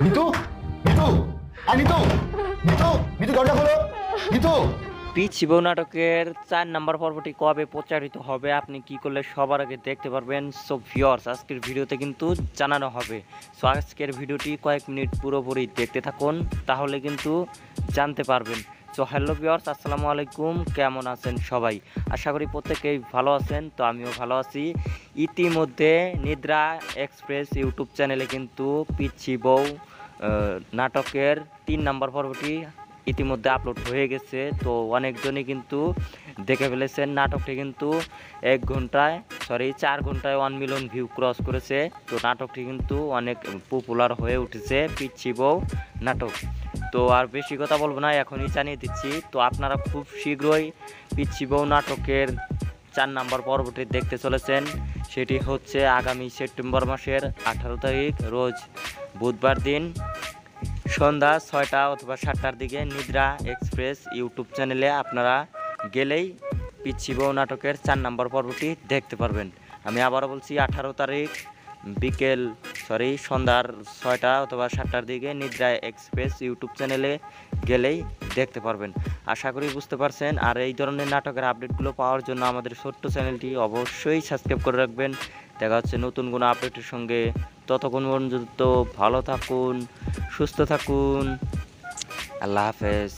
নিতু, নিতু, নিতু, নিতু, নিতু দরজা খোলো, নিতু। পিচ্চি বউ নাটকের 4 নাম্বার পর্বটি কবে প্রচারিত হবে, আপনি কি করলে সবার আগে দেখতে পারবেন? সো ভিউয়ার্স, আজকের ভিডিওতে কিন্তু জানানো হবে। সো আজকের ভিডিওটি কয়েক মিনিট পুরোপুরি দেখতে থাকুন, তাহলে কিন্তু জানতে পারবেন। সো হ্যালো ভিউয়ার্স, আসসালামু আলাইকুম, কেমন আছেন সবাই? আশা করি প্রত্যেকেই ভালো আছেন। তো আমিও ভালো আছি। ইতিমধ্যে নিদ্রা এক্সপ্রেস ইউটিউব চ্যানেলে কিন্তু পিচ্চি বউ নাটকের 3 নাম্বার পর্বটি ইতিমধ্যে আপলোড হয়ে গেছে। তো অনেকজনই কিন্তু দেখে ফেলেছেন। নাটকটি কিন্তু 4 ঘন্টায় 1 মিলিয়ন ভিউ ক্রস করেছে। তো নাটকটি কিন্তু অনেক পপুলার হয়ে উঠেছে, পিচ্চি বউ নাটক। তো আর বেশি কথা বলবো না, এখনই জানিয়ে দিচ্ছি। তো আপনারা খুব শীঘ্রই পিচ্চি বউ নাটকের 4 নাম্বার পর্বটি দেখতে চলেছেন। সেটি হচ্ছে আগামী সেপ্টেম্বর মাসের 18 তারিখ রোজ বুধবার দিন সন্ধ্যা 6টা অথবা 7টার দিকে নিদ্রা এক্সপ্রেস ইউটিউব চ্যানেলে আপনারা গেলেই পিচ্চি বউ নাটকের 4 নাম্বার পর্বটি দেখতে পারবেন। আমি আবারও বলছি, 18 তারিখ সন্ধ্যার 6টা অথবা 7টার দিকে নিদ্রা এক্সপ্রেস ইউটিউব চ্যানেলে গেলেই দেখতে পারবেন। আশা করি বুঝতে পারছেন। আর এই ধরনের নাটকের আপডেটগুলো পাওয়ার জন্য আমাদের ছোট্ট চ্যানেলটি অবশ্যই সাবস্ক্রাইব করে রাখবেন। দেখা হচ্ছে নতুন কোনো আপডেটের সঙ্গে। ততক্ষণ পর্যন্ত ভালো থাকুন, সুস্থ থাকুন। আল্লাহ হাফেজ।